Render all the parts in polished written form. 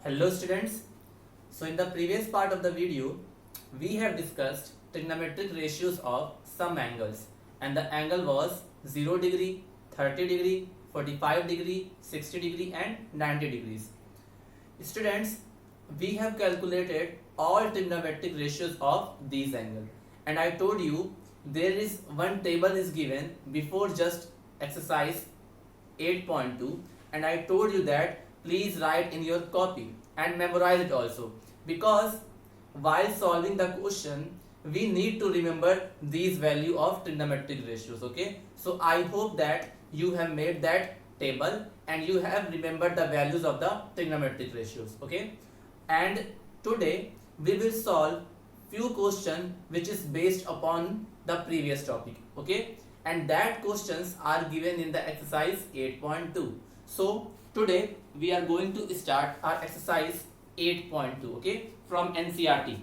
Hello students. So in the previous part of the video, we have discussed trigonometric ratios of some angles, and the angle was 0 degree, 30 degree, 45 degree, 60 degree and 90 degrees. Students, we have calculated all trigonometric ratios of these angles, and I told you there is one table is given before just exercise 8.2, and I told you that please write in your copy and memorize it also, because while solving the question we need to remember these value of trigonometric ratios. Okay, so I hope that you have made that table and you have remembered the values of the trigonometric ratios. Okay, and today we will solve few question which is based upon the previous topic. Okay, and that questions are given in the exercise 8.2. So today we are going to start our exercise 8.2, okay, from NCERT.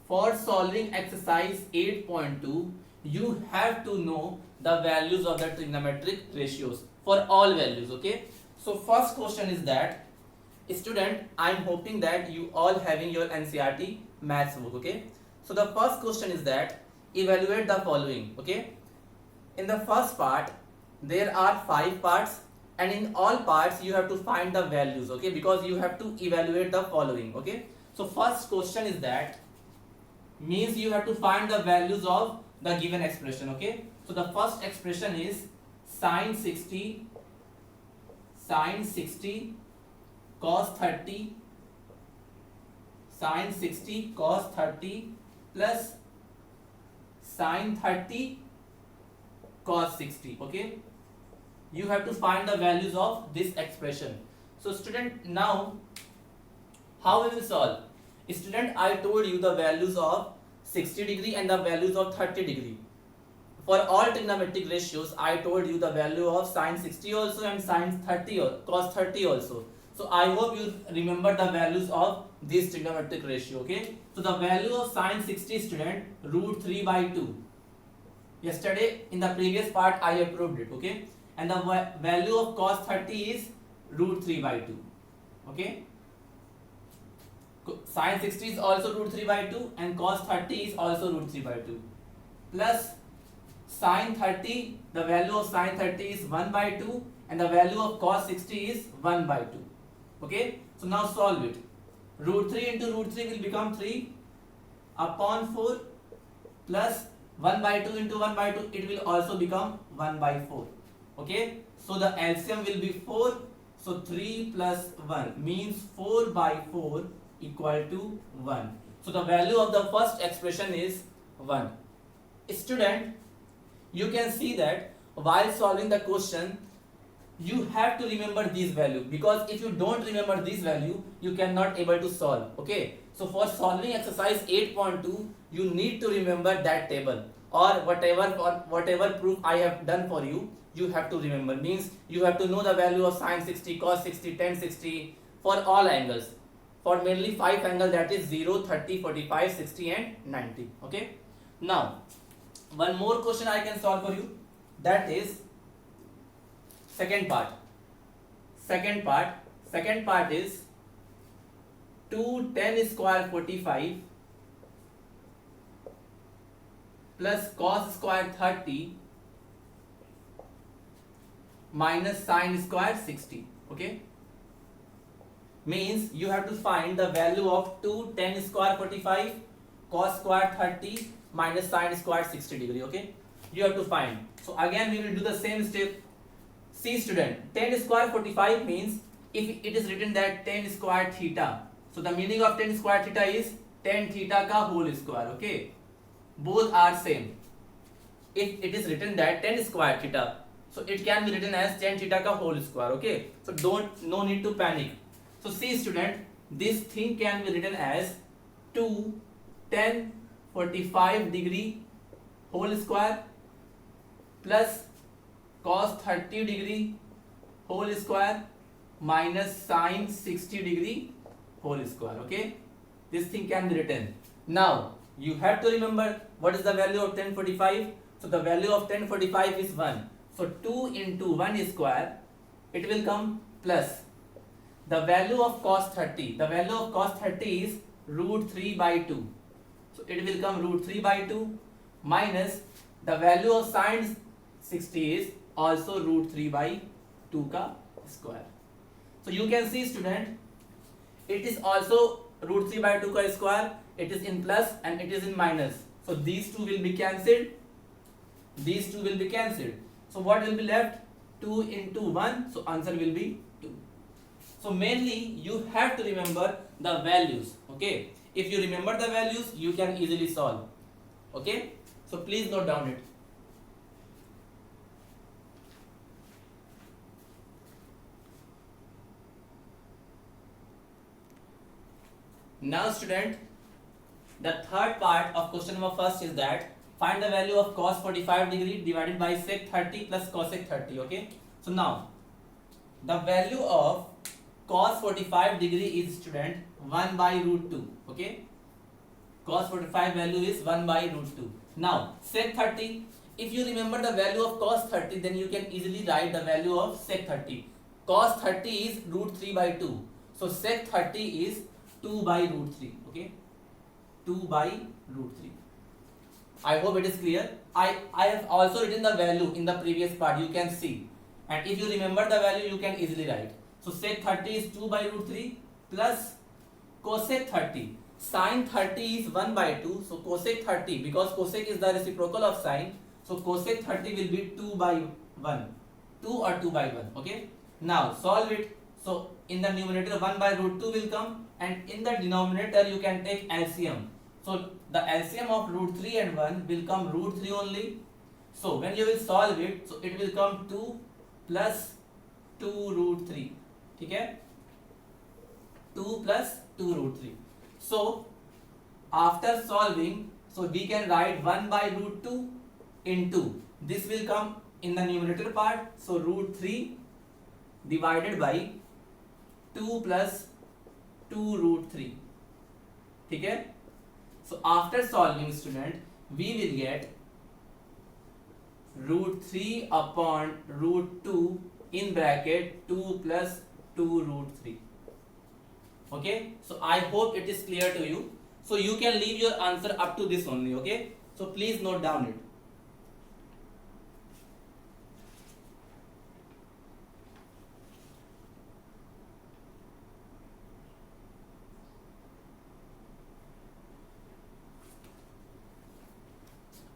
For solving exercise 8.2, you have to know the values of the trigonometric ratios for all values. Okay, so first question is that, student, I am hoping that you all having your NCERT maths book. Okay, so the first question is that evaluate the following. Okay, in the first part there are 5 parts, and in all parts you have to find the values. Okay, because you have to evaluate the following. Okay, so first question is that means you have to find the values of the given expression. Okay, so the first expression is sine 60 cos 30 sine 60 cos 30 plus sine 30 cos 60. Okay, you have to find the values of this expression. So student, now how we will solve? Student, I told you the values of 60 degree and the values of 30 degree. For all trigonometric ratios, I told you the value of sine 60 also and sine 30 or cos 30 also. So I hope you remember the values of this trigonometric ratio. Okay, so the value of sine 60, student, root 3 by 2. Yesterday in the previous part I have proved it. Okay, and the value of cos 30 is root 3 by 2. Okay, sine 60 is also root 3 by 2 and cos 30 is also root 3 by 2, plus sine 30, the value of sine 30 is 1 by 2 and the value of cos 60 is 1 by 2. Okay, so now solve it. Root 3 into root 3 will become 3 upon 4 plus 1 by 2 into 1 by 2, it will also become 1 by 4. Okay, so the LCM will be 4. So 3 plus 1 means 4 by 4 equal to 1. So the value of the first expression is 1. Student, you can see that while solving the question you have to remember this value, because if you don't remember this value you cannot able to solve. Okay, so for solving exercise 8.2 you need to remember that table or whatever proof I have done for you, you have to remember. Means you have to know the value of sine 60, cos 60, tan 60 for all angles, for mainly 5 angles, that is 0, 30, 45, 60 and 90. Okay, now one more question I can solve for you, that is second part is 2 tan square 45 plus cos square 30 minus sine square 60. Okay, means you have to find the value of 2 tan square 45 cos square 30 minus sine square 60 degree. Okay, you have to find. So again we will do the same step. See student, tan square 45 means if it is written that tan square theta, so the meaning of tan square theta is tan theta ka whole square. Okay, both are same. If it is written that tan square theta, so it can be written as tan theta ka whole square. Okay, so no need to panic. So see student, this thing can be written as 2 tan 45 degree whole square plus cos 30 degree whole square minus sine 60 degree whole square. Okay, this thing can be written. Now you have to remember what is the value of tan 45. So the value of tan 45 is 1. So 2 into 1 square, it will come plus the value of cos 30. The value of cos 30 is root 3 by 2. So it will come root 3 by 2 minus the value of sin 60 is also root 3 by 2 ka square. So you can see, student, it is also root 3 by 2 ka square. It is in plus and it is in minus. So these two will be cancelled. These two will be cancelled. So what will be left? 2 into 1. So answer will be 2. So mainly you have to remember the values. Okay. If you remember the values, you can easily solve. Okay. So please note down it. Now student, the third part of question number first is that find the value of cos 45 degree divided by sec 30 plus cosec 30. Okay. So now the value of cos 45 degree is, student, 1 by root 2. Okay. Cos 45 value is 1 by root 2. Now sec 30, if you remember the value of cos 30, then you can easily write the value of sec 30. Cos 30 is root 3 by 2. So sec 30 is 2 by root 3. Okay. 2 by root 3. I hope it is clear. I have also written the value in the previous part. You can see. And if you remember the value, you can easily write. So sec 30 is 2 by root 3 plus cosec 30. Sin 30 is 1 by 2. So cosec 30, because cosec is the reciprocal of sin. So cosec 30 will be 2 by 1. 2 or 2 by 1. Okay. Now solve it. So in the numerator 1 by root 2 will come, and in the denominator you can take LCM. So the LCM of root 3 and 1 will come root 3 only. So when you will solve it, so it will come 2 plus 2 root 3. Okay? 2 plus 2 root 3. So after solving, so we can write 1 by root 2 into, this will come in the numerator part. So root 3 divided by 2 plus 2 root 3. Okay? So after solving, student, we will get root 3 upon root 2 in bracket 2 plus 2 root 3. Okay. So I hope it is clear to you. So you can leave your answer up to this only. Okay. So please note down it.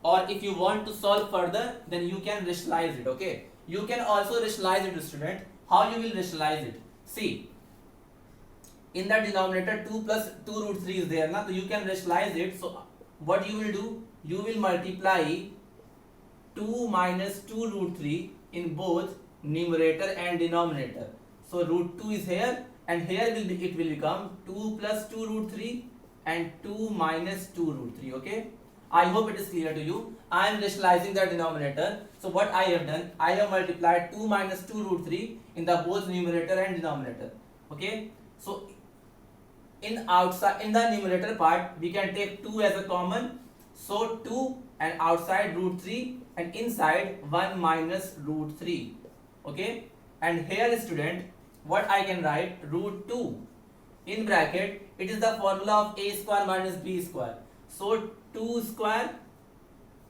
Or if you want to solve further, then you can rationalize it. Okay. You can also rationalize it, student. How you will rationalize it? See, in the denominator 2 plus 2 root 3 is there, na? So you can rationalize it. So what you will do? You will multiply 2 minus 2 root 3 in both numerator and denominator. So root 2 is here, and here will be, it will become 2 plus 2 root 3 and 2 minus 2 root 3. Okay. I hope it is clear to you. I am rationalizing the denominator. So what I have done, I have multiplied 2 minus 2 root 3 in the both numerator and denominator. Okay. So in the numerator part, we can take 2 as a common. So 2 and outside root 3 and inside 1 minus root 3. Okay. And here, student, what I can write, root 2 in bracket, it is the formula of a square minus b square. So 2 square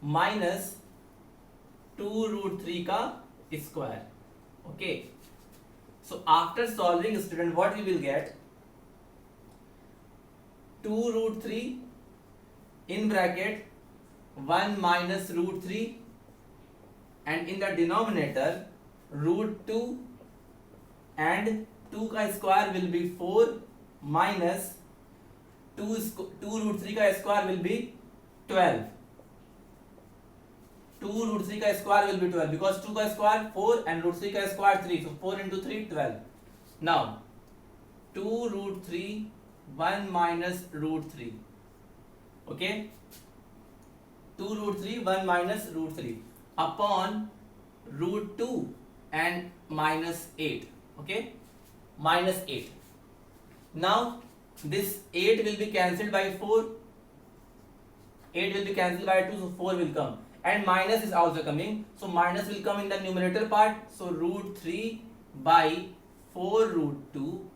minus 2 root 3 ka square. Okay. So after solving, student, what we will get? 2 root 3 in bracket 1 minus root 3, and in the denominator root 2 and 2 ka square will be 4 minus 2 root 3 का square will be 12. 2 root 3 का square will be 12 because 2 का square 4 and root 3 का square 3. So 4 into 3, 12. Now 2 root 3, 1 minus root 3. Okay. 2 root 3, 1 minus root 3 upon root 2 and minus 8. Okay. Minus 8. Now this 8 will be cancelled by 4. 8 will be cancelled by 2, so 4 will come. and minus is also coming, so minus will come in the numerator part, so root 3 by 4 root 2,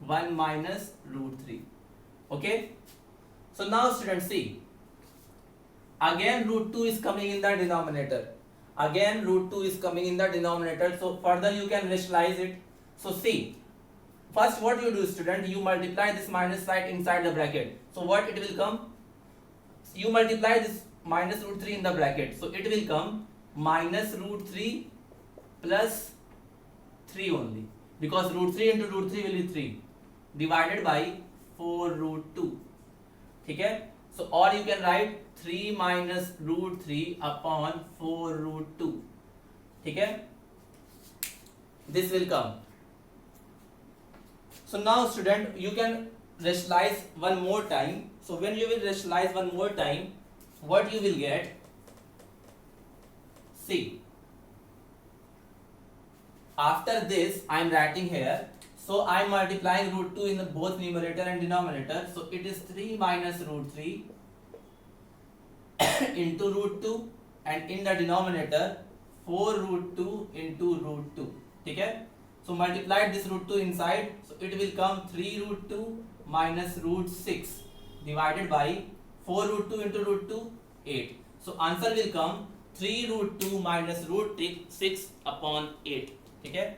1 minus root 3. Okay, so now students see, again root 2 is coming in the denominator, again root 2 is coming in the denominator, so further you can rationalize it. So see, first what you do student, you multiply this minus sign inside the bracket, so what it will come, you multiply this minus root 3 in the bracket, so it will come minus root 3 plus 3 only, because root 3 into root 3 will be 3, divided by 4 root 2. Okay, so or you can write 3 minus root 3 upon 4 root 2. Okay, this will come. So now student, you can rationalize one more time. So when you will rationalize one more time, what you will get, see, after this I am writing here, so I am multiplying root 2 in the both numerator and denominator, so it is 3 minus root 3 into root 2, and in the denominator 4 root 2 into root 2. Okay, so multiply this root 2 inside, so it will come 3 root 2 minus root 6 divided by 4 root 2 into root 2, 8. So answer will come 3 root 2 minus root 6 upon 8. Okay,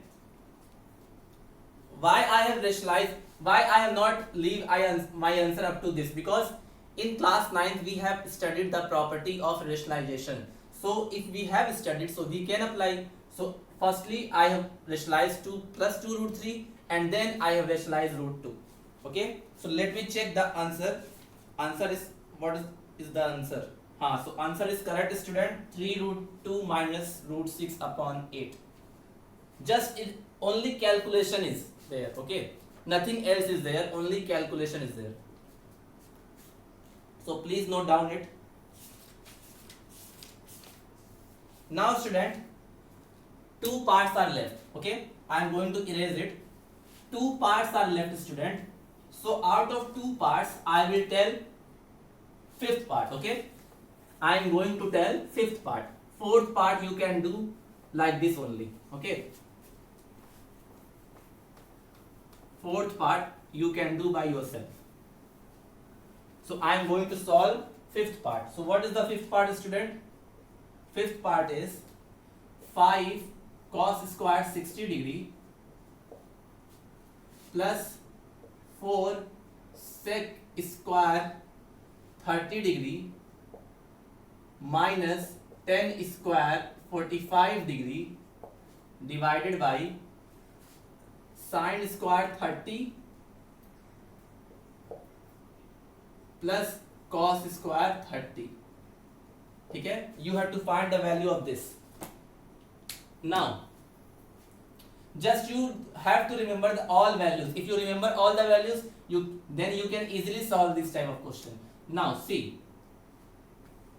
why I have rationalized, why I have not leave my answer up to this, because in class 9th we have studied the property of rationalization. So if we have studied, so we can apply. So firstly I have rationalized 2 plus 2 root 3, and then I have rationalized root 2. Okay, so let me check the answer. Answer is, what is the answer? So answer is correct student, 3 root 2 minus root 6 upon 8. Just it, only calculation is there. Okay, nothing else is there, only calculation is there. So please note down it. Now student, 2 parts are left. Okay, I am going to erase it. 2 parts are left student. So out of 2 parts I will tell 5th part. Okay, I am going to tell 5th part. 4th part you can do like this only. Okay, 4th part you can do by yourself. So I am going to solve 5th part. So what is the 5th part student? 5th part is 5 cos square 60 degree plus 4 sec square 30 degree minus 10 square 45 degree divided by sin square 30 plus cos square 30. Okay, you have to find the value of this. Now just you have to remember all values. If you remember all the values, then you can easily solve this type of question. Now see,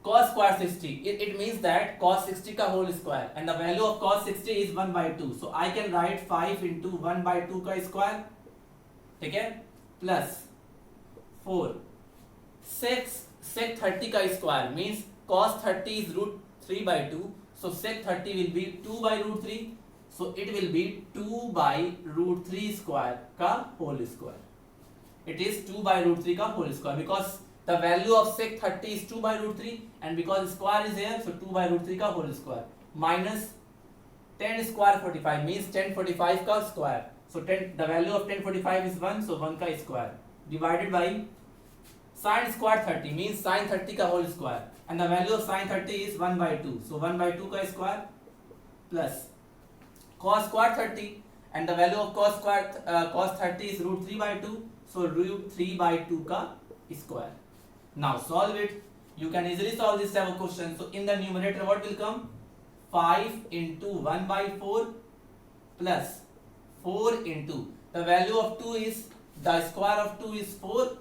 cos square 60, it means that cos 60 ka whole square, and the value of cos 60 is 1 by 2. So I can write 5 into 1 by 2 ka square. Okay, plus 4 sec 30 ka square means cos 30 is root 3 by 2. So sec 30 will be 2 by root 3. So it will be 2 by root 3 square ka whole square. It is 2 by root 3 ka whole square, because the value of sec 30 is 2 by root 3, and because square is here, so 2 by root 3 ka whole square minus 10 square 45 means 10 45 ka square. So 10, the value of 10 45 is 1, so 1 ka square divided by sin square 30 means sin 30 ka whole square, and the value of sin 30 is 1 by 2, so 1 by 2 ka square plus cos square 30, and the value of cos 30 is root 3 by 2, so root 3 by 2 ka square. Now solve it. You can easily solve this type of question. So in the numerator what will come? 5 into 1 by 4 plus 4 into, the value of 2 is, the square of 2 is 4,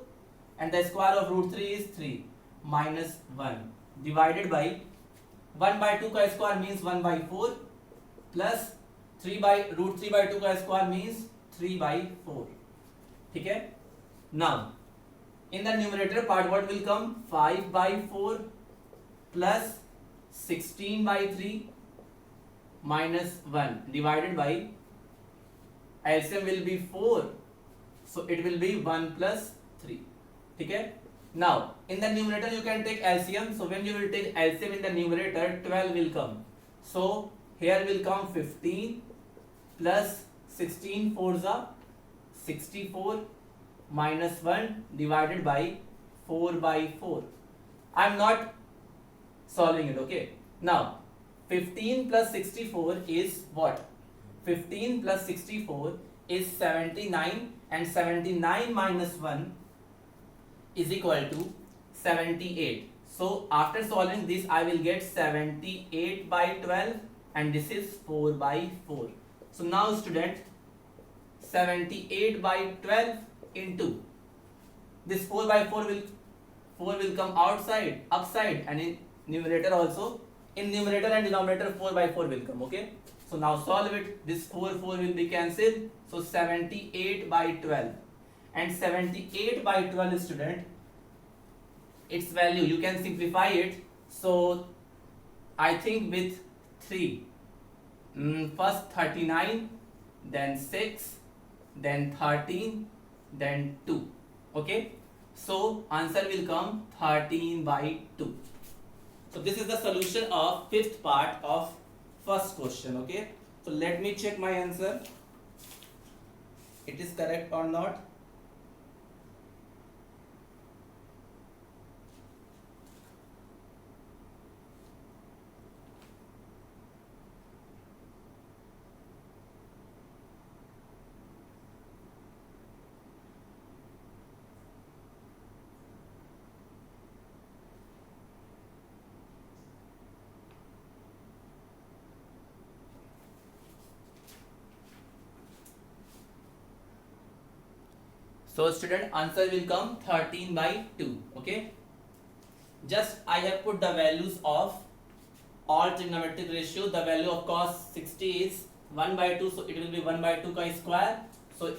and the square of root 3 is 3 minus 1 divided by 1 by 2 ka square means 1 by 4 plus 3 by root 3 by 2 का square means 3 by 4. ठीक है? Now in the numerator part what will come? 5 by 4 plus 16 by 3 minus 1 divided by LCM will be 4, so it will be 1 plus 3. Okay. Now in the numerator you can take LCM, so when you will take LCM in the numerator, 12 will come. So here will come 15 plus 16 fours are 64 minus 1 divided by 4 by 4. I am not solving it, okay. Now 15 plus 64 is what? 15 plus 64 is 79, and 79 minus 1 is equal to 78. So after solving this I will get 78 by 12, and this is 4 by 4. So now student, 78 by 12 into this 4 by 4 will come outside, upside, and in numerator also, in numerator and denominator 4 by 4 will come, okay. So now solve it. This 4 will be cancelled, so 78 by 12, and 78 by 12 student, its value you can simplify it. So I think with 3, first 39, then 6, then 13, then 2, okay. So answer will come 13 by 2. So this is the solution of fifth part of first question, okay. So let me check my answer, it is correct or not. So student, answer will come 13 by 2, okay. Just I have put the values of all trigonometric ratio. The value of cos 60 is 1 by 2, so it will be 1 by 2 ka square. So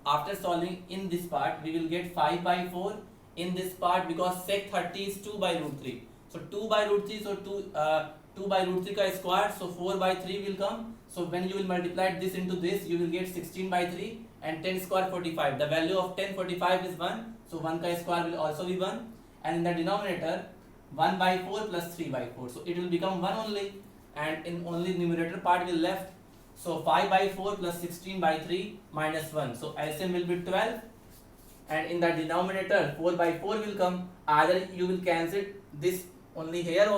after solving in this part we will get 5 by 4 in this part, because sec 30 is 2 by root 3. So 2 by root 3, so 2 by root 3 ka square, so 4 by 3 will come. So when you will multiply this into this, you will get 16 by 3, and 10 square 45. The value of 10 45 is 1, so 1 ka square will also be 1, and in the denominator 1 by 4 plus 3 by 4, so it will become 1 only, and in only numerator part will left. So 5 by 4 plus 16 by 3 minus 1, so LCM will be 12, and in the denominator 4 by 4 will come. Either you will cancel this only here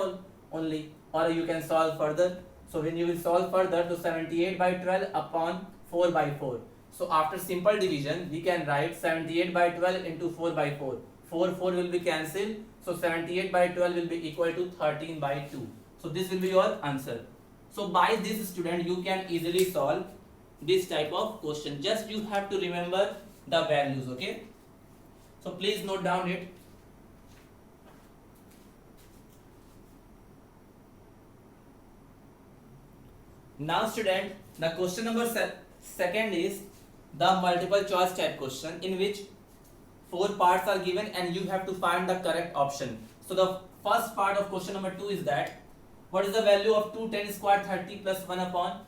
only, or you can solve further. So when you will solve further, to 78 by 12 upon 4 by 4. So after simple division we can write 78 by 12 into 4 by 4. 4 will be cancelled, so 78 by 12 will be equal to 13 by 2. So this will be your answer. So by this student you can easily solve this type of question. Just you have to remember the values, okay. So please note down it. Now student, the question number second is the multiple choice type question, in which 4 parts are given and you have to find the correct option. So the first part of question number 2 is that what is the value of 2 10 square 30 plus 1 upon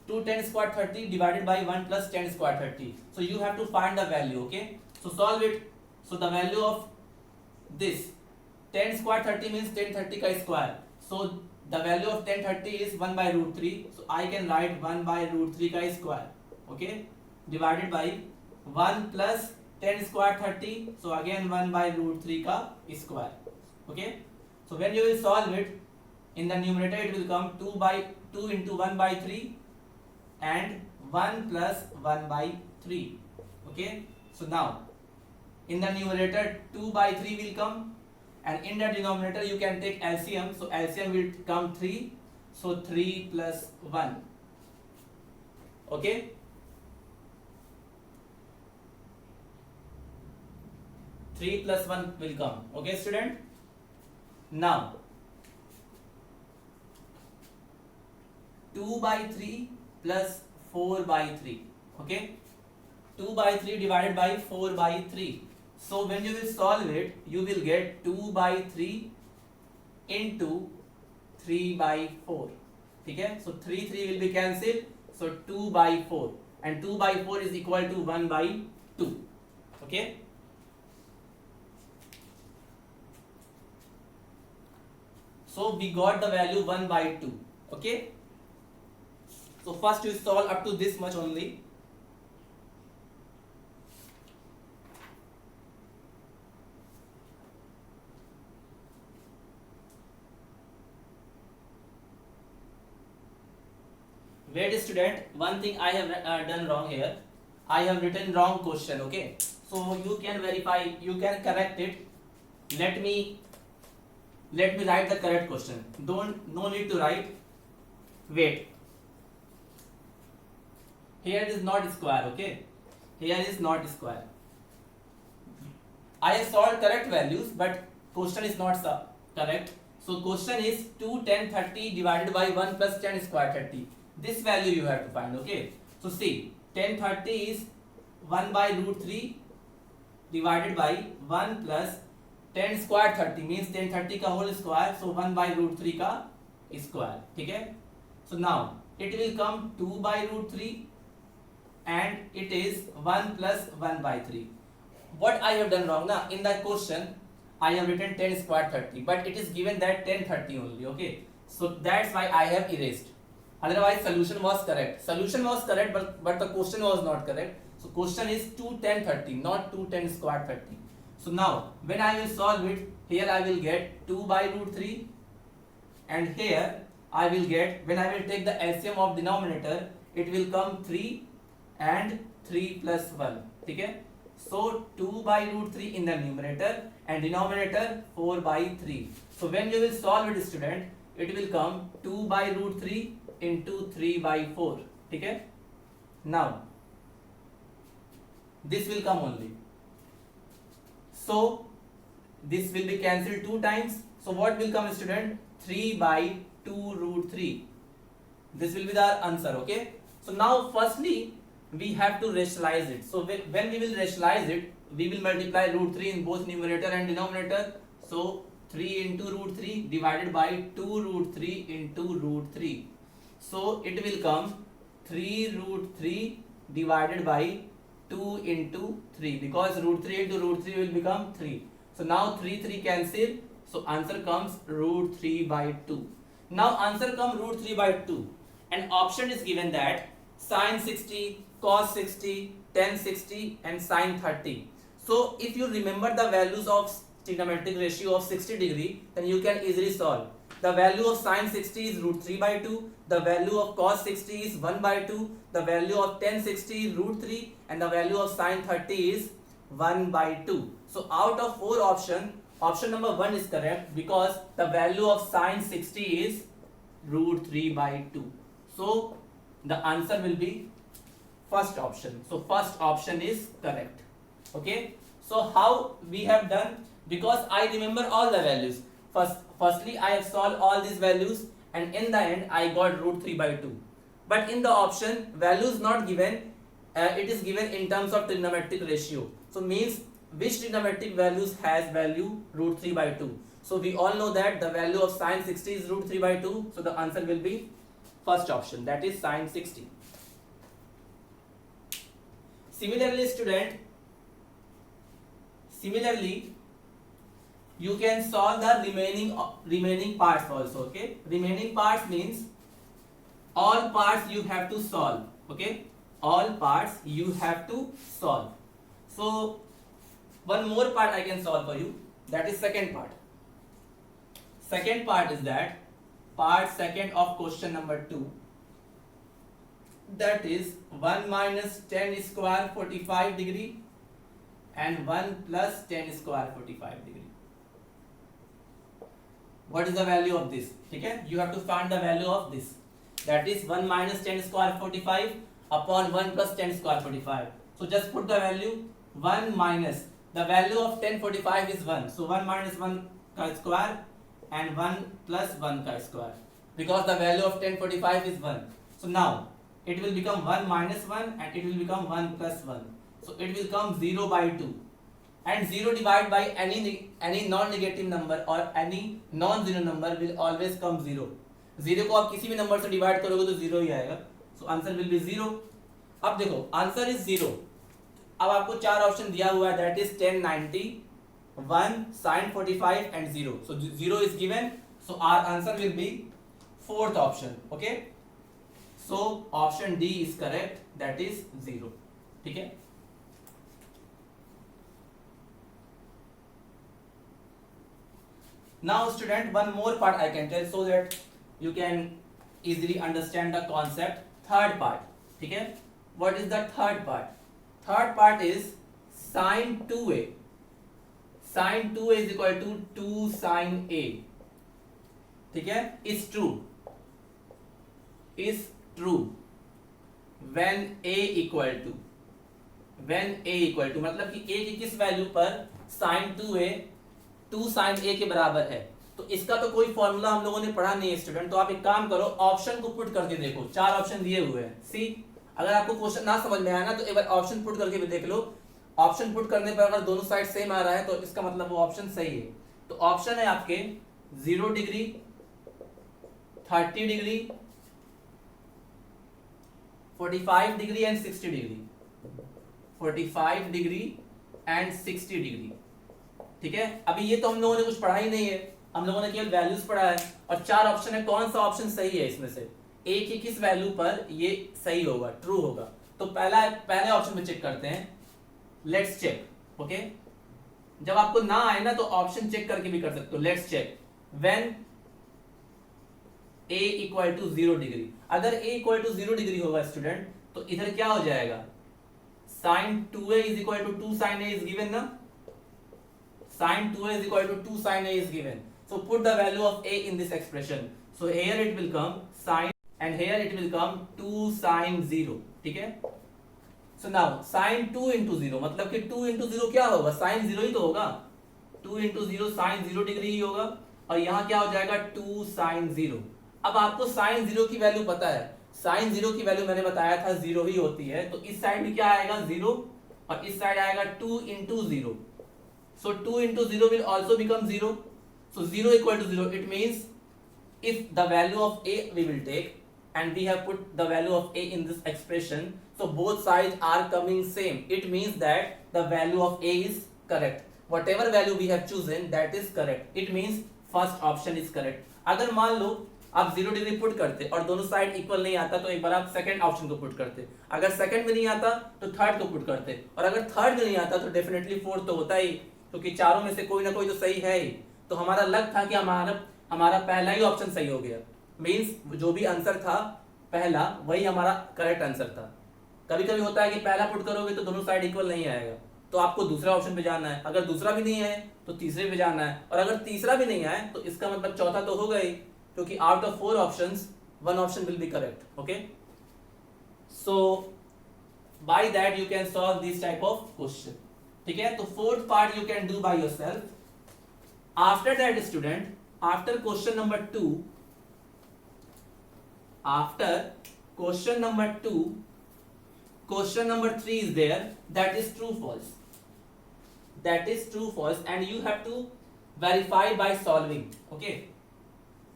2 10 square 30 divided by 1 plus 10 square 30. So you have to find the value, okay. So solve it. So the value of this 10 square 30 means 10 30 ka square. So the value of 10 30 is 1 by root 3. So I can write 1 by root 3 ka square, okay, divided by 1 plus 10 square 30. So again 1 by root 3 ka square, okay. So when you will solve it, in the numerator it will come 2 into 1 by 3 and 1 plus 1 by 3, okay. So now in the numerator 2 by 3 will come, and in the denominator you can take LCM, so LCM will come 3, so 3 plus 1, okay. 3 plus 1 will come, okay student. Now 2 by 3 plus 4 by 3, okay. 2 by 3 divided by 4 by 3. So when you will solve it, you will get 2 by 3 into 3/4. ठीक है, so 3 will be cancelled, so 2/4, and 2/4 is equal to 1/2. Okay, so we got the value 1/2. Okay, so first you solve up to this much only. Wait student, one thing I have done wrong here. I have written wrong question. Okay, so you can verify, you can correct it. Let me write the correct question. No need to write. Wait, here it is not square. Okay, here is not square. I have solved correct values, but question is not correct. So question is 2, 10, 30 divided by 1 plus 10 square 30. This value you have to find. Okay, so see, 10 30 is 1/√3 divided by 1 plus 10 square 30 means 10 30 का whole square, so 1/√3 का square. ठीक है, so now it will come 2/√3 and it is 1 plus 1/3. What I have done wrong now, in the question I have written 10 square 30, but it is given that 10 30 only. Okay, so that's why I have erased. Otherwise solution was correct, but the question was not correct. So question is 2 10 30, not 2 10 square 30. So now when I will solve it, here I will get 2/√3, and here I will get, when I will take the LCM of denominator, it will come 3 and 3 plus 1. ठीक है, so 2/√3 in the numerator and denominator 4/3. So when you will solve it student, it will come 2/√3 into 3/4. ठीक है, now this will come only, so this will be cancelled 2 times. So what will come student? 3/2√3. This will be the answer. Okay, so now firstly we have to rationalize it. So when we will rationalize it, we will multiply √3 in both numerator and denominator. So 3 into √3 divided by 2√3 into √3. So it will come 3√3 divided by 2 into 3, because √3 into √3 will become 3. So now 3 cancel, so answer comes √3/2. Now answer comes √3/2, and option is given that sin 60, cos 60, tan 60 and sin 30. So if you remember the values of trigonometric ratio of 60 degree, then you can easily solve. The value of sin 60 is √3/2, the value of cos 60 is 1/2, the value of tan 60 is √3, and the value of sin 30 is 1/2. So out of 4 options, option number 1 is correct, because the value of sin 60 is √3/2. So the answer will be first option. So first option is correct. Okay, so how we have done? Because I remember all the values. Firstly I have solved all these values, and in the end I got √3/2. But in the option values not given, it is given in terms of trigonometric ratio. So means which trigonometric values has value √3/2. So we all know that the value of sin 60 is √3/2. So the answer will be first option, that is sin 60. Similarly student, you can solve the remaining parts also. Okay, remaining parts means all parts you have to solve. Okay, all parts you have to solve. So one more part I can solve for you, that is second part. Second part is that part second of question number 2, that is 1 minus 10 square 45 degree and 1 plus 10 square 45 degree. What is the value of this? Okay, you have to find the value of this, that is 1 minus 10 square 45 upon 1 plus 10 square 45. So just put the value 1 minus, the value of 10 45 is 1, so 1 minus 1 ka square and 1 plus 1 ka square, because the value of 10 45 is 1. So now it will become 1 minus 1 and it will become 1 plus 1. So it will come 0/2. and 0 divided by any non-negative number or any non-zero number will always come 0. 0 को आप किसी भी number से divide करोगे तो 0 ही आएगा, so answer will be 0. अब देखो आंसर इज 0. अब आपको चार ऑप्शन दिया हुआ है, that is 10, 90, 1, sin 45 and 0. So 0 is given, so our answer will be fourth option. Okay, so option D is correct, that is 0. ठीक है. Now student, one more part I can tell so that you can easily understand the concept. Third part, ठीक है. What is the third part? Third part is sin 2a. Sin 2a is equal to 2 sin a. ठीक है. Is true. Is true when a equal to मतलब कि a की किस value पर sin 2a 2 sin a के बराबर है. तो इसका तो कोई फॉर्मूला हम लोगों ने पढ़ा नहीं है स्टूडेंट, तो आप एक काम करो, ऑप्शन को पुट करके देखो. चार ऑप्शन दिए हुए हैं. सी, अगर आपको क्वेश्चन ना समझ में आया ना तो एक बार ऑप्शन पुट करके भी देख लो. ऑप्शन पुट करने पर अगर दोनों साइड सेम आ रहा है तो इसका मतलब वो ऑप्शन सही है. तो ऑप्शन है आपके 0 degree, 30 degree, 45 degree and 60 degree. 45 degree and 60 degree. ठीक है. अभी ये तो हम लोगों ने कुछ पढ़ा ही नहीं है, हम लोगों ने केवल वैल्यूज पढ़ा है. और चार ऑप्शन है, कौन सा ऑप्शन सही है इसमें से, ए की किस वैल्यू पर ये सही होगा, ट्रू होगा. तो पहले ऑप्शन पे चेक करते हैं. Let's check. ओके, जब आपको ना आए ना तो ऑप्शन चेक करके भी कर सकते हो. Let's check. When a equal to 0 degree, अगर a इक्वल टू 0 डिग्री होगा स्टूडेंट तो इधर क्या हो जाएगा, sin 2a is equal to 2 sin a is given ना. sin 2a is equal to 2 sin a is given. So put the value of a in this expression. So here it will come sin and here it will come 2 sin 0. ठीक है. So now sin 2 into 0 मतलब कि 2 into 0 क्या होगा, sin 0 ही तो होगा. 2 into 0 sin 0 degree ही होगा. और यहाँ क्या हो जाएगा 2 sin 0. अब आपको sin 0 की वैल्यू पता है. sin 0 की वैल्यू मैंने बताया था 0 ही होती है. तो इस साइड में क्या आएगा 0 और इस साइड आएगा 2 into 0. So 2 into 0 will also become 0. So 0 equal to 0. It means if the value of a we will take and we have put the value of a in this expression, so both sides are coming same. It means that the value of a is correct. Whatever value we have chosen, that is correct. It means first option is correct. अगर मान लो आप 0 degree put करते और दोनों side equal नहीं आता तो एक बार आप सेकंड ऑप्शन को पुट करते. अगर सेकंड में नहीं आता तो थर्ड को पुट करते. और अगर थर्ड में नहीं आता तो डेफिनेटली फोर्थ तो होता ही, क्योंकि चारों में से कोई ना कोई तो सही है ही. तो हमारा लक था कि हमारा पहला ही ऑप्शन सही हो गया. मींस जो भी आंसर था पहला वही हमारा करेक्ट आंसर था. कभी कभी होता है कि पहला पुट करोगे तो दोनों साइड इक्वल नहीं आएगा, तो आपको दूसरा ऑप्शन पे जाना है. अगर दूसरा भी नहीं है तो तीसरे पे जाना है. और अगर तीसरा भी नहीं आए तो इसका मतलब चौथा तो होगा ही, क्योंकि out of 4 options 1 option will be correct. Okay, so by that you can solve this type of question. ठीक है. तो fourth part you can do by yourself. After that student, after question number 2, after question number 2, question number 3 is there, that is true false. That is true false and you have to verify by solving. Okay,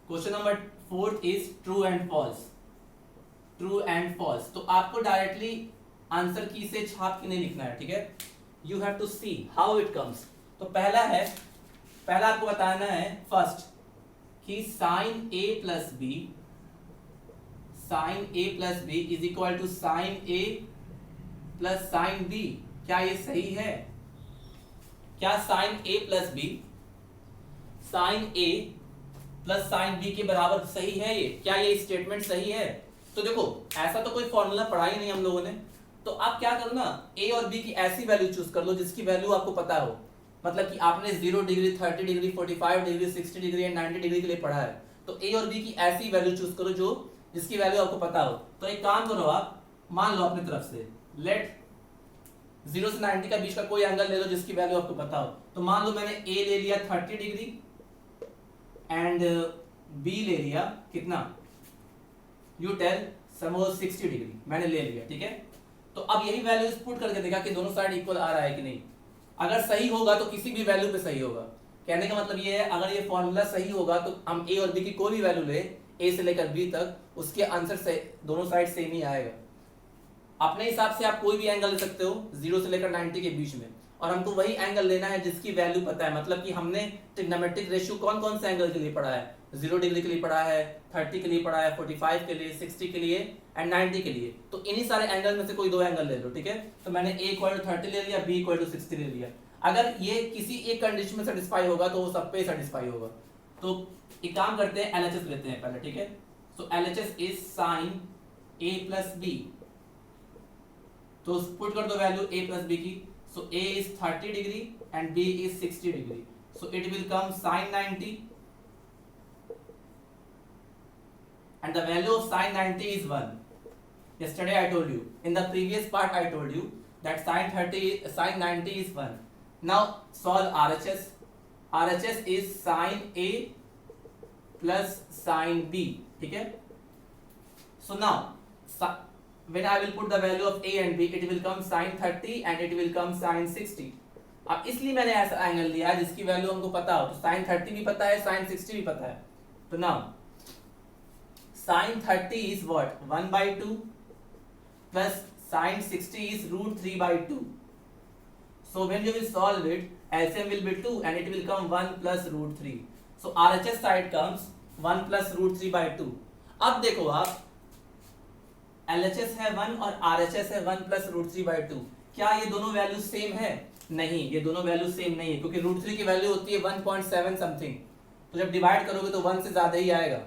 question number 4 is true and false. True and false. तो आपको directly answer की से छाप के नहीं लिखना है. ठीक है. You have to see how it comes. तो पहला आपको बताना है फर्स्ट कि sin a plus b is equal to sin a plus sin b. क्या ये सही है? क्या sin a plus b sin a plus sin b के बराबर सही है? ये क्या ये स्टेटमेंट सही है? तो देखो ऐसा तो कोई फॉर्मूला पढ़ा ही नहीं हम लोगों ने. तो आप क्या करो ना, a और b की ऐसी वैल्यू चूज कर लो जिसकी वैल्यू आपको पता हो. मतलब कि आपने 0 degree, 30 degree, 45 degree, 60 degree and 90 degree के लिए पढ़ा है. तो a और b की ऐसी वैल्यू चूज करो जो जिसकी वैल्यू आपको पता हो. तो एक काम करो, आप मान लो अपनी तरफ से, लेट 0 से 90 का बीच का कोई एंगल ले लो जिसकी वैल्यू आपको पता हो. तो मान लो मैंने a ले लिया 30 डिग्री एंड b ले लिया कितना, यू टेल, सपोज 60 डिग्री मैंने ले लिया. ठीक है. तो अब यही वैल्यूज पुट करके देखा कि दोनों साइड इक्वल आ रहा है कि नहीं. अगर सही होगा तो किसी भी वैल्यू पे सही होगा। कहने का मतलब ये है, अगर ये फॉर्मूला सही होगा तो हम ए और बी की कोई भी वैल्यू ले, ए से लेकर बी तक, उसके आंसर से दोनों साइड सेम ही आएगा। अपने हिसाब से आप कोई भी एंगल ले सकते हो 0 से लेकर 90 के बीच में, और हमको वही एंगल लेना है जिसकी वैल्यू पता है। मतलब कि हमने ट्रिग्नोमेट्रिक रेशियो कौन कौन से एंगल के लिए पढ़ा है, 0 डिग्री के लिए पढ़ा है, 30 के लिए पढ़ा है, 45 के लिए, 60 के लिए एंड 90 के लिए। तो इन्हीं सारे एंगल में से कोई दो एंगल ले लो, ठीक है। तो मैंने a इक्वल टू 30 ले लिया, b इक्वल टू 60 ले लिया। अगर ये किसी एक कंडीशन में सेटिस्फाई होगा तो वो सब पे सेटिस्फाई होगा। तो एक काम करते हैं, LHS लेते हैं पहले, ठीक है। So LHS is sine a plus b। तो पुट कर दो वैल्यू a प्लस b की। So a is 30 degree and b is 60 degree. So it will come sine 90 and the value of sin 90 is 1. Yesterday I told you, in the previous part I told you that sin 90 is 1. Now solve RHS. RHS is sin A plus sin B, ठीक है। So now when I will put the value of A and B, it will come sin 30 and it will come sin 60. अब इसलिए मैंने ऐसा angle लिया जिसकी value हमको पता हो। तो sin 30 भी पता है, sin 60 भी पता है। तो now sin 30 is what? 1 by 2 plus sin 60 is root 3 by 2. So when you will solve it, LCM will be 2 and it will come 1 plus root 3. So RHS side comes 1 plus root 3 by 2. अब देखो आप, LHS है 1 और RHS है 1 plus root 3 by 2. क्या ये दोनों value same है? नहीं, ये दोनों वैल्यू सेम नहीं है, क्योंकि root 3 की वैल्यू होती है 1.7 समथिंग। तो जब डिवाइड करोगे तो 1 से ज्यादा ही आएगा।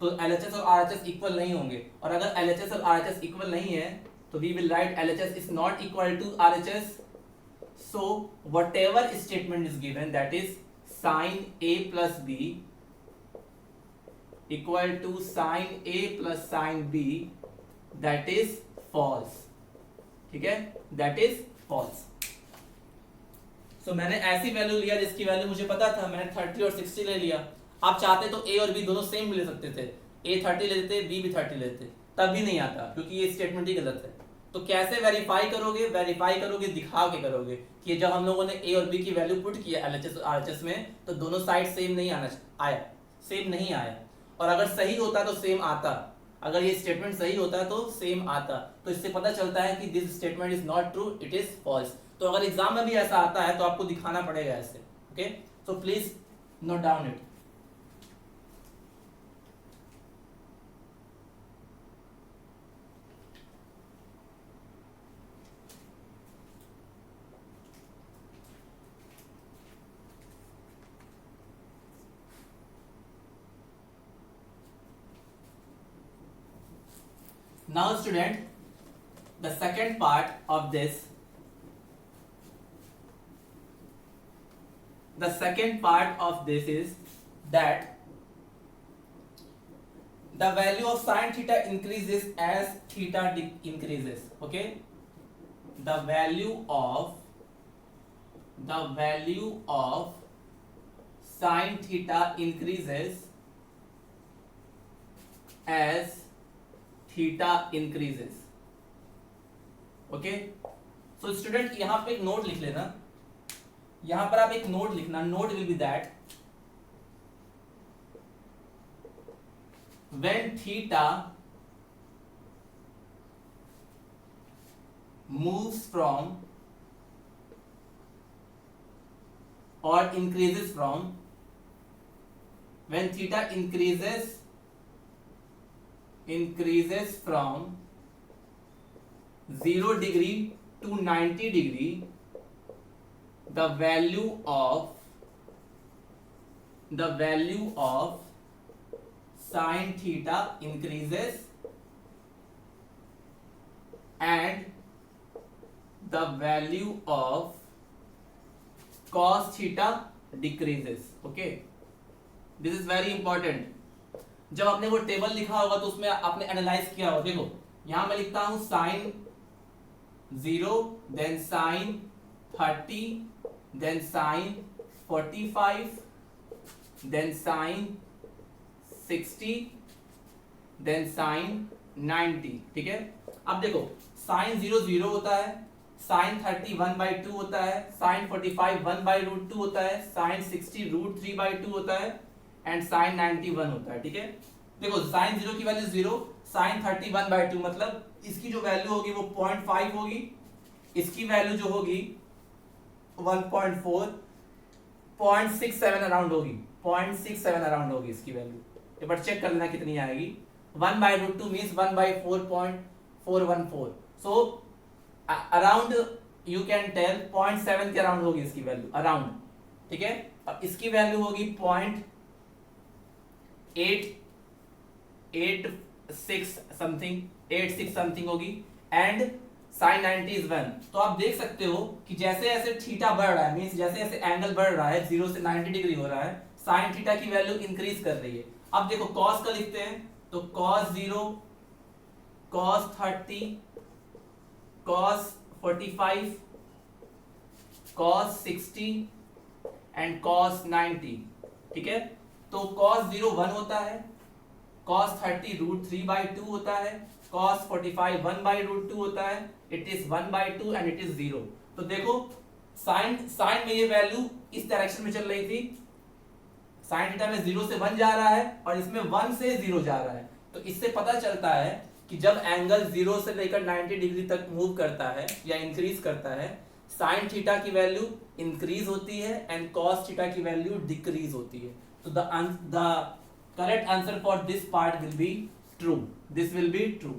तो LHS और RHS इक्वल नहीं होंगे, और अगर LHS और RHS इक्वल नहीं है तो we will write LHS is not equal to RHS. So whatever statement is given, that is sin A plus B equal to sin A plus sin B, that is false, ठीक है, that is false. So मैंने ऐसी value लिया जिसकी value मुझे पता था, मैंने 30 और 60 ले लिया। आप चाहते तो A और B दोनों सेम ले सकते थे, A 30 ले लेते, B भी 30 लेते, तब भी नहीं आता, क्योंकि ये स्टेटमेंट ही गलत है। तो कैसे वेरीफाई करोगे? वेरीफाई करोगे दिखा के करोगे कि जब हम लोगों ने A और B की वैल्यू पुट किया LHS और RHS में, तो दोनों साइड सेम नहीं आया, सेम नहीं आया। और अगर सही होता तो सेम आता, अगर ये स्टेटमेंट सही होता तो सेम आता। तो इससे पता चलता है कि this statement is not true, it is false. तो अगर एग्जाम में भी ऐसा आता है तो आपको दिखाना पड़ेगा ऐसे, okay. So please note down it. Now student, the second part of this, is that the value of sin theta increases as theta increases, okay. The value of sin theta increases as theta increases, okay. So student यहां पे एक note लिख लेना, यहां पर आप एक note लिखना, note will be that when theta moves from और increases from, when theta increases from 0 degree to 90 degree, the value of sin theta increases and the value of cos theta decreases, okay. This is very important. जब आपने वो table लिखा होगा तो उसमें आपने analyse किया होगा। देखो यहां मैं लिखता हूं sin 0, then sin 30, then sin 45, then sin 60, then sin 90, ठीक है। अब देखो sin 0 0 होता है, साइन 30 1/2 होता है, साइन 45 1/√2 होता है, साइन 60 √3/2 होता है एंड साइन 90 1 होता है। ठीक है, देखो साइन 0 की वैल्यू 0, साइन 30 1/2 मतलब इसकी जो वैल्यू होगी वो 0.5 होगी, इसकी वैल्यू जो होगी 1.4, 0.67 अराउंड होगी, 0.67 अराउंड होगी इसकी वैल्यू। एक बार चेक कर लेना कितनी आएगी। 1/√2 means 1/4.414, so around you can tell 0.7 के अराउंड होगी इसकी वैल्यू अराउंड। ठीक है, अब इसकी वैल्यू होगी 0.886 समथिंग, 86 समथिंग होगी एंड साइन 90 इज 1। तो आप देख सकते हो कि जैसे जैसे थीटा बढ़ रहा है, मींस जैसे जैसे एंगल बढ़ रहा है 0 से 90 डिग्री हो रहा है, साइन थीटा की वैल्यू इंक्रीज कर रही है। अब देखो कॉस का लिखते हैं तो cos 0, cos 30, cos 45, cos 60 and cos 90। ठीक है, तो cos 0 1 होता है, cos 30 √3/2 होता है, cos 45 1/√2 होता है, it is 1/2 and it is 0। तो देखो साइन में ये वैल्यू इस डायरेक्शन में चल रही थी, साइन थीटा में 0 से 1 जा रहा है और इसमें 1 से 0 जा रहा है। तो इससे पता चलता है कि जब एंगल 0 से लेकर 90 डिग्री तक मूव करता है या इंक्रीज करता है, साइन थीटा की वैल्यू इंक्रीज होती है एंड कॉस थीटा की वैल्यू डिक्रीज होती है। तो the correct answer for this part will be true, this will be true.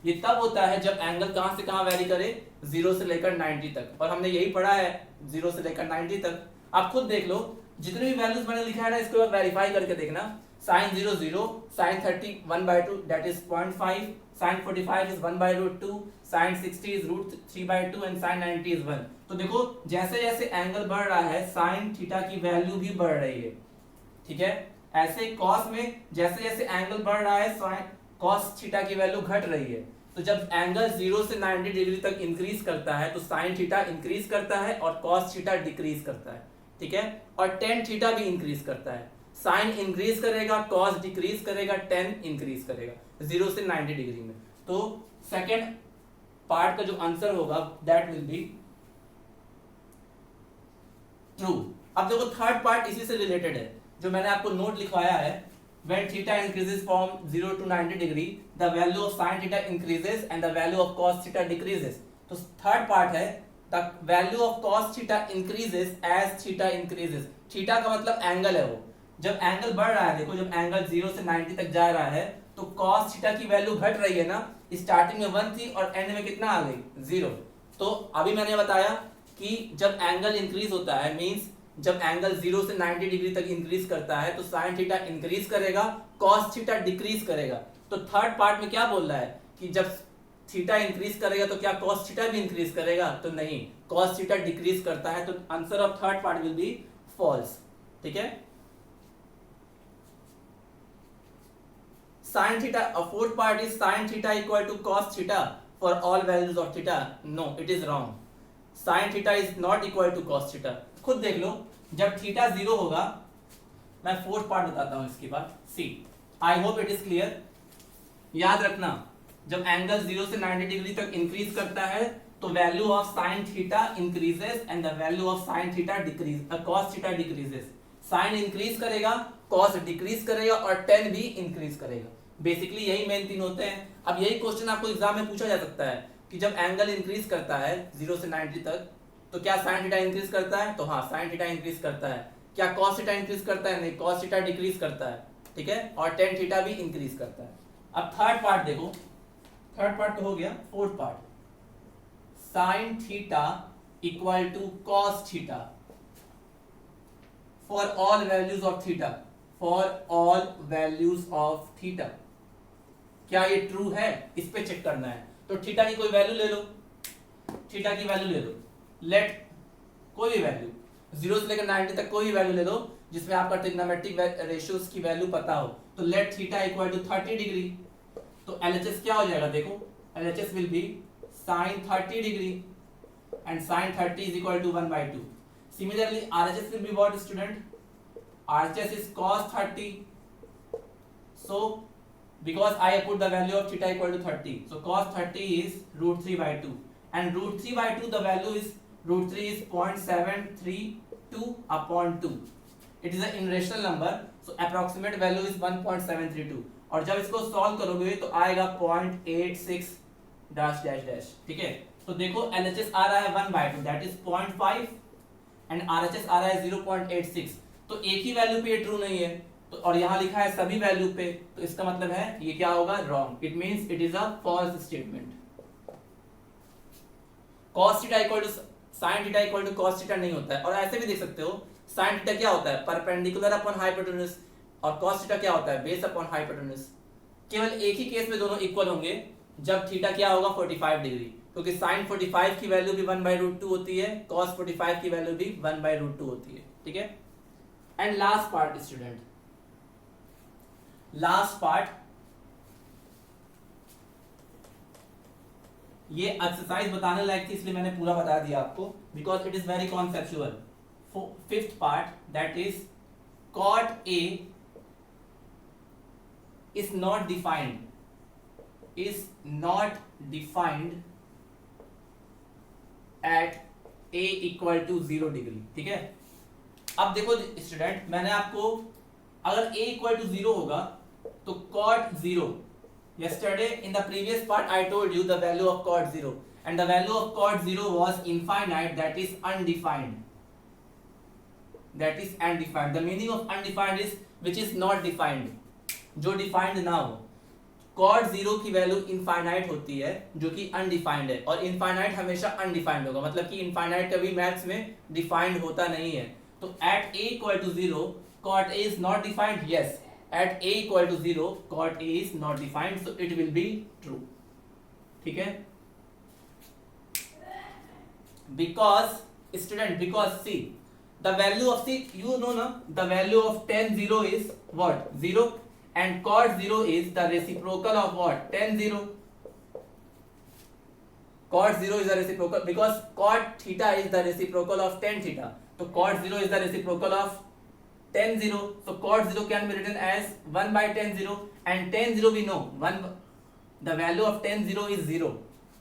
ये तब होता है जब एंगल कहां से कहां वेरी करे, 0 से लेकर 90 तक, और हमने यही पढ़ा है 0 से लेकर 90 तक। आप खुद देख लो, जितने भी वैल्यूज मैंने लिखा है ना इसको वेरीफाई करके देखना। Sine 0 0, sine 30 1/2 that is 0.5, sine 45 is 1/√2, sine 60 is √3/2 and sine 90 is 1। तो देखो जैसे जैसे एंगल बढ़ रहा है साइन थीटा की वैल्यू भी बढ़ रही है। ठीक है, ऐसे कॉस में जैसे जैसे एंगल बढ़ रहा है साइन कॉस थीटा की वैल्यू घट रही है। तो जब एंगल 0 से 90 डिग्री तक इंक्रीज करता है तो साइन थीटा इंक्रीज करता है और कॉस थीटा डिक्रीज करता है। ठीक है, और टेन थीटा भी इंक्रीज करता है, साइन इंक्रीज करेगा, कॉस डिक्रीज करेगा, टेन इंक्रीज करेगा 0 से 90 डिग्री में। तो सेकेंड पार्ट का जो आंसर होगा दैट विल बी ट्रू। अब देखो थर्ड पार्ट इसी से रिलेटेड है, जो मैंने आपको नोट लिखवाया है। When theta increases from 0 to 90 degree, the value of sin theta increases and the value of cos theta decreases. तो थर्ड पार्ट है the value of cos theta increases as theta increases. Theta का मतलब angle है वो, जब angle बढ़ रहा है, देखो जब एंगल 0 से 90 तक जा रहा है तो cos थीटा की वैल्यू घट रही है ना, स्टार्टिंग में 1 थी और एंड में कितना आ गई 0। तो अभी मैंने बताया कि जब एंगल इंक्रीज होता है मींस जब एंगल 0 से 90 डिग्री तक इंक्रीज करता है तो साइन थीटा इंक्रीज करेगा, कॉस थीटा डिक्रीज करेगा। तो थर्ड पार्ट में क्या बोल रहा है कि जब थीटा इंक्रीज करेगा तो क्या कॉस थीटा भी इंक्रीज करेगा, तो नहीं, कॉस थीटा डिक्रीज करता है। तो answer of third part will be false. ठीक है, sine theta, fourth part is sine theta equal to cos theta for all values of theta. No, it is wrong, sine theta is not equal to cos theta. खुद देख लो, जब theta 0 होगा, मैं fourth part बताता हूं इसके बाद, see, I hope it is clear. याद रखना, जब एंगल 0 से 90 डिग्री तक इंक्रीज करता है तो value of sine theta increases and the value of sine theta decrease, cos theta decreases. Sine increase करेगा, कॉस डिक्रीज करेगा और टेन भी इंक्रीज करेगा। बेसिकली यही मेन तीन होते हैं। अब यही क्वेश्चन आपको एग्जाम में पूछा जा सकता है कि जब एंगल इंक्रीज करता है 0 से 90 तक तो क्या साइन थीटा इंक्रीज करता है, तो हाँ साइन थीटा इंक्रीज करता है। क्या कॉस थीटा इंक्रीज करता है, नहीं, कॉस थीटा डिक्रीज करता है। ठीक है, और टेन थीटा भी इंक्रीज करता है। अब थर्ड पार्ट देखो, थर्ड पार्ट तो हो गया, fourth part, sine theta equal to cos theta for all values of theta, for all values of theta. क्या ये ट्रू है, इस पे चेक करना है। तो थीटा की कोई वैल्यू ले लो, थीटा की वैल्यू ले लो, लेट कोई भी वैल्यू 0 से लेकर 90 तक कोई भी वैल्यू ले लो जिसमें आपका ट्रिग्नोमेट्रिक रेशियोज की वैल्यू पता हो। तो let theta equal to 30 degree, तो एलएचएस क्या हो जाएगा, देखो LHS will be sine 30 degree and sine 30 is equal to 1/2। Similarly RHS will be what student, RHS is cos 30, so because I put the value of theta equal to 30, so cos 30 is √3/2 and root 3 by 2 the value is root 3 is 0.732 upon 2. It is an irrational number, so approximate value is 1.732 और जब इसको solve करोगे तो आएगा 0.86 dash dash dash. ठीक है, तो देखो LHS आ रहा है 1/2 दैट इज 0.5 एंड RHS आ रहा है 0.86. तो एक ही वैल्यू पे ये ट्रू नहीं है, तो और यहाँ लिखा है सभी वैल्यू पे, तो इसका मतलब है ये क्या होगा, wrong. It means it is a false statement. cos theta equal to sin theta equal to cos theta नहीं होता है. और ऐसे भी देख सकते हो sin थीटा क्या होता है, परपेंडिकुलर अपॉन हाइपोटेन्यूज, और cos थीटा क्या होता है, बेस अपॉन हाइपोटेन्यूज. केवल एक ही केस में दोनों इक्वल होंगे जब थीटा क्या होगा 45 डिग्री, क्योंकि sin 45 की वैल्यू भी 1/√2 होती है, cos 45 की वैल्यू भी 1/√2 होती है. ठीक है, and last part student, last part, ये एक्सरसाइज बताने लायक थी इसलिए मैंने पूरा बता दिया आपको, because it is very conceptual. Fifth part that is cot A is not defined at A equal to 0 degree. ठीक है, अब देखो स्टूडेंट, मैंने आपको अगर A equal to 0 होगा तो cot 0, yesterday in the previous part I told you the value of cot 0 and the value of cot 0 was infinite, that is undefined. The meaning of undefined is which is not defined, जो defined ना हो. cot 0 की value infinite होती है जो कि undefined है, और इनफाइनाइट हमेशा अनडिफाइंड होगा, मतलब कि इनफाइनाइट कभी मैथ्स में डिफाइंड होता नहीं है. तो at A equal to 0 cot A is not defined. Yes, at A equal to 0 cot A is not defined, so it will be true. ठीक है, because student, because see the value of, see you know na, the value of tan 0 is what, 0, and cot 0 is the reciprocal of what, tan 0. cot 0 is the reciprocal because cot theta is the reciprocal of tan theta, so cot 0 is the reciprocal of tan 0, so cot 0 can be written as 1/tan 0, and tan 0 we know 1, the value of tan 0 is 0.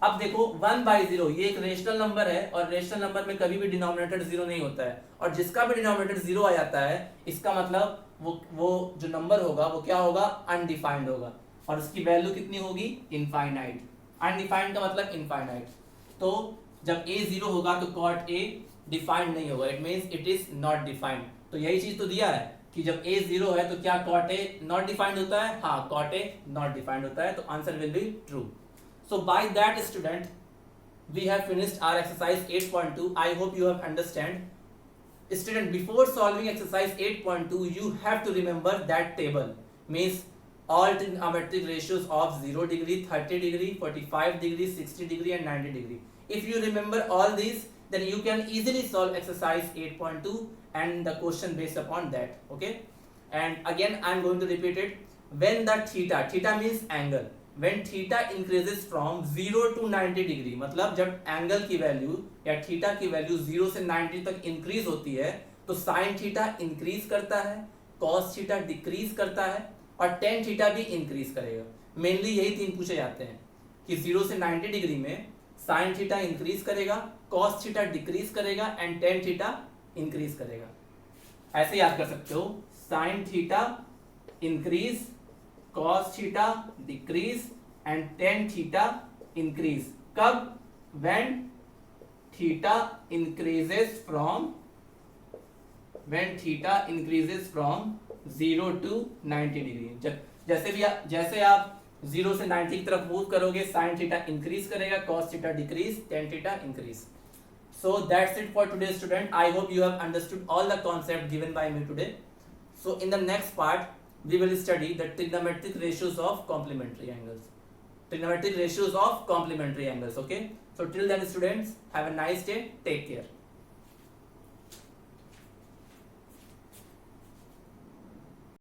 अब देखो 1/0 ये एक rational number है, और rational number में कभी भी denominator 0 नहीं होता है, और जिसका भी डिनोमिनेटर 0 आ जाता है इसका मतलब वो जो नंबर होगा वो क्या होगा, अनडिफाइंड होगा, और उसकी वैल्यू कितनी होगी, इनफाइनाइट. अनडिफाइंड का मतलब इनफाइनाइट. तो जब A 0 होगा तो cot A डिफाइंड नहीं होगा, it means it is not defined. तो यही चीज तो दिया है कि जब A 0 है तो क्या cot A नॉट डिफाइंड होता है, हाँ cot A नॉट डिफाइंड होता है, तो answer will be true. So by that student we have finished our exercise 8.2. I hope you have understand. Student, before solving exercise 8.2 you have to remember that table, means all trigonometric ratios of 0 degree, 30 degree, 45 degree, 60 degree and 90 degree. If you remember all these, then you can easily solve exercise 8.2 and the question based upon that. Okay, and again I am going to repeat it. When the theta means angle, when theta increases from 0 to 90 degree, मतलब जब angle की value या theta की value 0 से 90 तक increase होती है तो साइन थीटा इंक्रीज करता है, कॉस थीटा डिक्रीज करता है, और टेन थीटा भी इंक्रीज करेगा. मेनली यही तीन पूछे जाते हैं कि 0 से 90 डिग्री में साइन थीटा इंक्रीज करेगा, कॉस थीटा डिक्रीज करेगा एंड टेन थीटा इंक्रीज करेगा. ऐसे याद कर सकते हो, sine theta increase, cos theta decrease and tan theta increase. कब? when theta increases from 0 to 90 degree. जैसे आप 0 से 90 की तरफ मूव करोगे sin theta increase करेगा, cos theta decrease, tan theta increase. So that's it for today student. I hope you have understood all the concept given by me today. So in the next part we will study the trigonometric ratios of complementary angles. Okay, so till then students, have a nice day, take care.